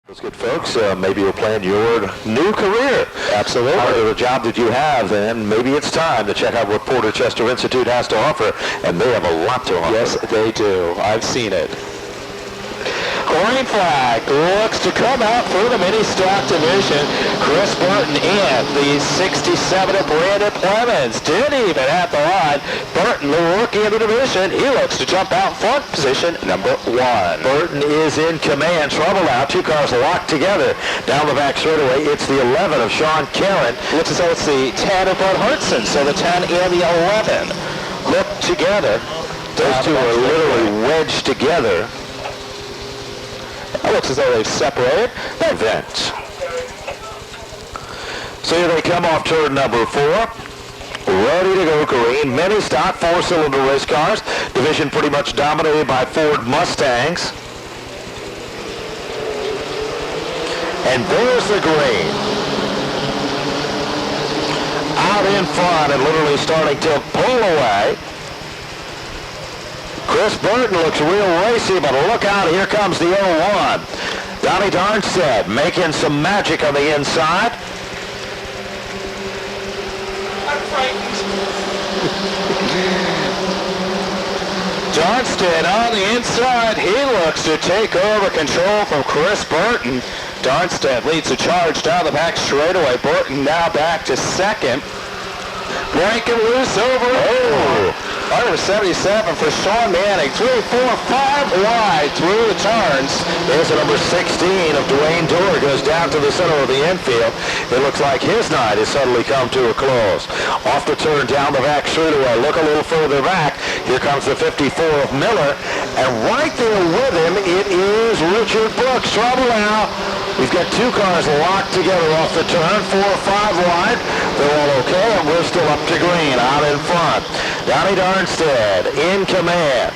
Those good folks, maybe you're planning your new career. Absolutely. Part of the job that you have, and maybe it's time to check out what Porter Chester Institute has to offer, and they have a lot to offer. Yes, they do. I've seen it. Green flag looks to come out for the mini stock division. Chris Burton and the 67 of Brandon Clemens didn't even at the line. Burton, the rookie of the division, he looks to jump out front, position number 1. Burton is in command. Trouble out. Two cars locked together down the back straightaway. It's the 11 of Sean Caron. Looks as though it's the 10 of Bud Hudson. So the 10 and the 11 hooked together. Those two are literally wedged together. It looks as though they've separated. They're vents. So here they come off turn number 4. Ready to go green. Many stock 4-cylinder race cars. Division pretty much dominated by Ford Mustangs. And there's the green. Out in front and literally starting to pull away. Chris Burton looks real racy, but look out, here comes the 01. Dan Darnstaedt making some magic on the inside. I'm frightened. Darnstaedt on the inside. He looks to take over control from Chris Burton. Darnstaedt leads the charge down the back straightaway. Burton now back to second. Breaking loose over. Number 77 for Sean Manning. 3, 4, 5 wide through the turns. There's a number 16 of Dwayne Dorr. Goes down to the center of the infield. It looks like his night has suddenly come to a close. Off the turn down the back straightaway. Look a little further back. Here comes the 54 of Miller. And right there with him, it is Richard Brooks. Trouble now. We've got two cars locked together off the turn. 4 or 5 wide. They're all okay, and we're still up to green out in front. Dan Darnstaedt in command.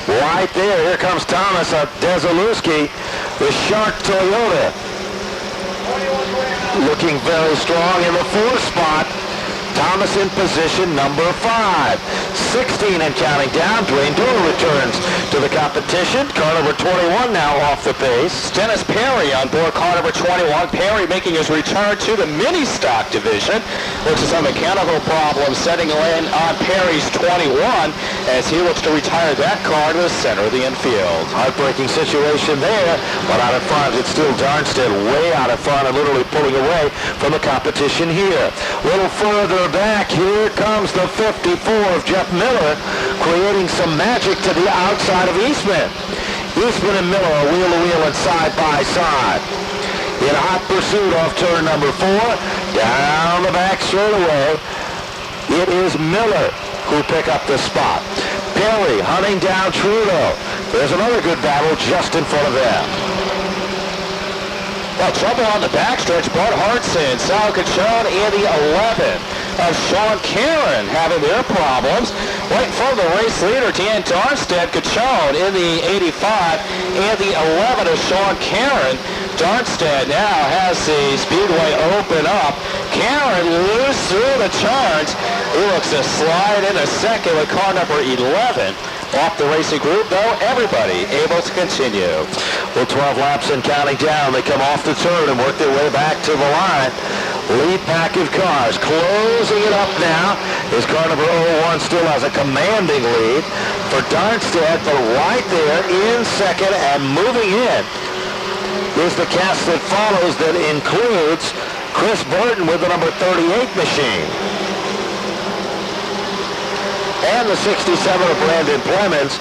Right there, here comes Thomas Dezelewski, the Shark Toyota. Looking very strong in the 4th spot. Thomas in position number 5. 16 and counting down. Dwayne Dorr returns to the competition. Car number 21 now off the pace. Dennis Perry on board car number 21. Perry making his return to the mini stock division. Looks at some mechanical problems setting in on Perry's 21 as he looks to retire that car to the center of the infield. Heartbreaking situation there, but out in front it's still Darnstaedt way out in front and literally pulling away from the competition here. A little further back, here comes the 54 of Jeff Miller, creating some magic to the outside of Eastman. Eastman and Miller are wheel to wheel and side by side. In hot pursuit off turn number 4, down the back straightaway, it is Miller who pick up the spot. Perry hunting down Trudeau. There's another good battle just in front of them. Well, trouble on the backstretch. Bud Hudson, Sal Cachon, and the 11 of Sean Caron having their problems. Right in front of the race leader, Dan Darnstaedt, Cachon in the 85, and the 11 of Sean Caron. Darnstaedt now has the speedway open up. Caron loose through the turns. He looks to slide in a second with car number 11. Off the racing group, though, everybody able to continue. Well, 12 laps and counting down. They come off the turn and work their way back to the line. Lead pack of cars closing it up now. His car number 01 still has a commanding lead for Darnstaedt, but right there in second and moving in is the cast that follows that includes Chris Burton with the number 38 machine. And the 67 of Brandon Clemens,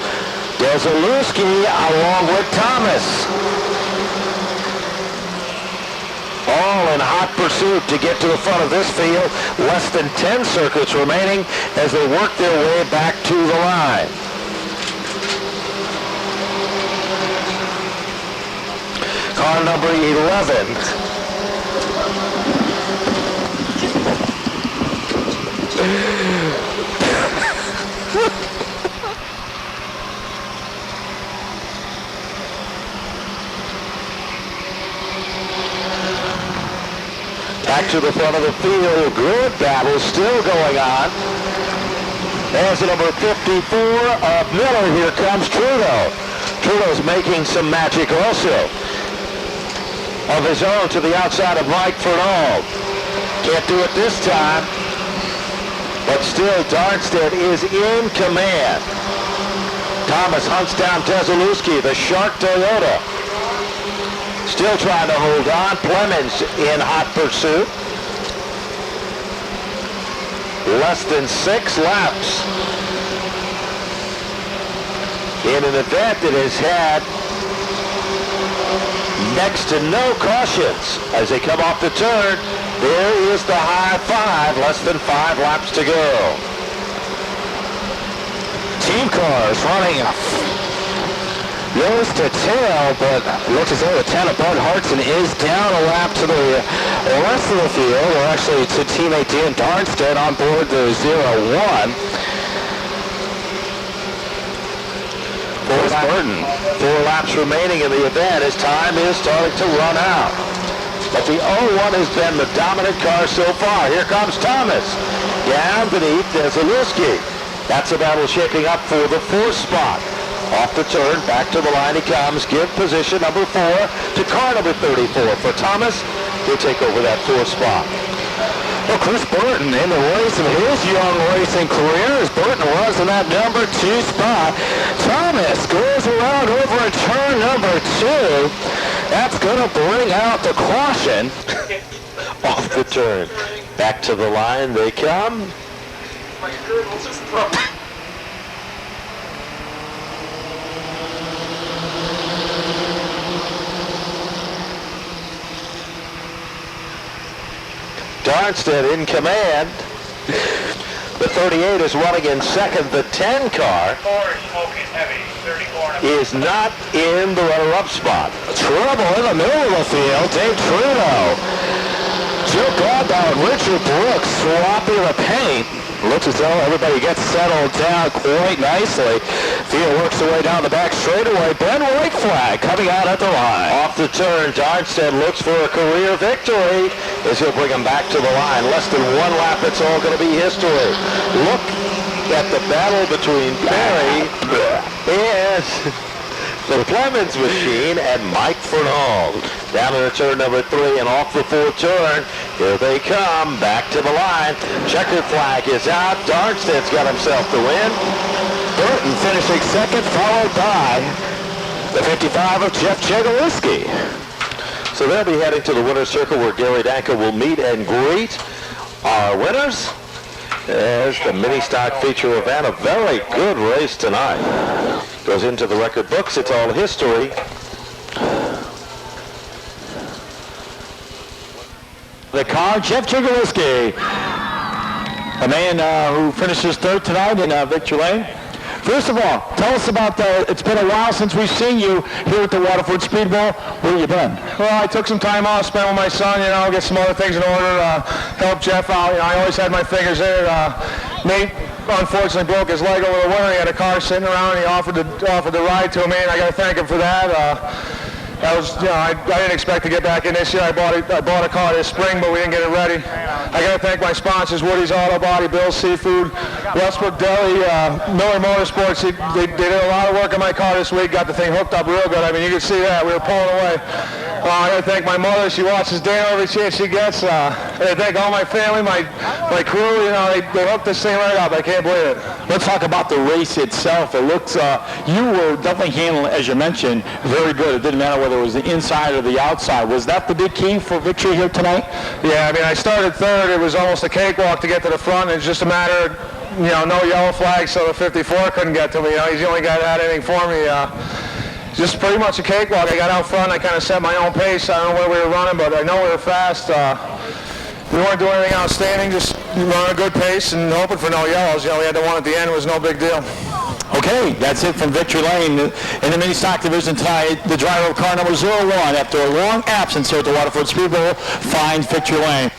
Dezelewski along with Thomas. All in hot pursuit to get to the front of this field. Less than 10 circuits remaining as they work their way back to the line. Car number 11. Back to the front of the field. Good battle still going on. There's the number 54 of Miller. Here comes Trudeau. Trudeau's making some magic also. of his own to the outside of Mike Fernald. Can't do it this time, but still Darnstaedt is in command. Thomas hunts down Desilewski, the Shark Toyota. Still trying to hold on. Plemons in hot pursuit. Less than 6 laps in an event that has had next to no cautions. As they come off the turn, there is the high five, less than 5 laps to go. Team cars running nose to tail, but looks as though the 10 of Bud Hartson is down a lap to the rest of the field, or actually to teammate Dan Darnstaedt on board the 0-1. Burton. 4 laps remaining in the event as time is starting to run out. But the 0-1 has been the dominant car so far. Here comes Thomas down beneath Desilewski. That's a battle shaping up for the 4th spot. Off the turn, back to the line he comes. Give position number 4 to car number 34 for Thomas. He'll take over that 4th spot. Well, Chris Burton in the race of his young racing career as Burton was in that number 2 spot. Thomas goes around over a turn number 2. That's going to bring out the caution. Off the turn. Back to the line they come. Darnstaedt in command. The 38 is running in second. The 10 car is not in the runner-up spot. Trouble in the middle of the field. Dave Trudeau. Joe Godbout, Richard Brooks swapping the paint. Looks as though everybody gets settled down quite nicely. Field works their way down the back straightaway. Ben White flag coming out at the line. Off the turn, Darnstaedt looks for a career victory. Is he'll bring him back to the line. Less than 1 lap, it's all going to be history. Look at the battle between Barry and the Plemons machine and Mike Fernald. Down to turn number 3 and off the 4th turn. Here they come, back to the line. Checkered flag is out. Darnstedt's got himself the win. Burton finishing second, followed by the 55 of Jeff Chegaliski. So they'll be heading to the winner's circle where Gary Danko will meet and greet our winners. There's the mini stock feature event. A very good race tonight. Goes into the record books. It's all history. The car, Jeff Chegaliski, a man who finishes 3rd tonight in Victory Lane. First of all, tell us about it's been a while since we've seen you here at the Waterford Speedbowl. Where have you been? Well, I took some time off, spent with my son, get some other things in order, help Jeff out. I always had my fingers in it. Nate unfortunately broke his leg over the winter. He had a car sitting around, and he offered the ride to me, and I got to thank him for that. I didn't expect to get back in this year. I bought a car this spring, but we didn't get it ready. I got to thank my sponsors, Woody's Auto Body, Bill's Seafood, Westbrook Deli, Miller Motorsports. They did a lot of work on my car this week, got the thing hooked up real good. I mean, you can see that. We were pulling away. I got to thank my mother. She watches Dan every chance she gets. I got to thank all my family, my crew. They hooked this thing right up. I can't believe it. Let's talk about the race itself. It looks, you were definitely handling, as you mentioned, very good. It didn't matter whether it was the inside or the outside. Was that the big key for victory here tonight? Yeah, I mean, I started 3rd. It was almost a cakewalk to get to the front. It's just a matter of, no yellow flag, so the 54 couldn't get to me. He's the only guy that had anything for me. Just pretty much a cakewalk. I got out front. I kind of set my own pace. I don't know where we were running, but I know we were fast. We weren't doing anything outstanding, just running a good pace and hoping for no yellows. We had the one at the end. It was no big deal. Okay, that's it from Victory Lane. In the mini stock division tonight, the driver of car number 01, after a long absence here at the Waterford Speedbowl, finds Victory Lane.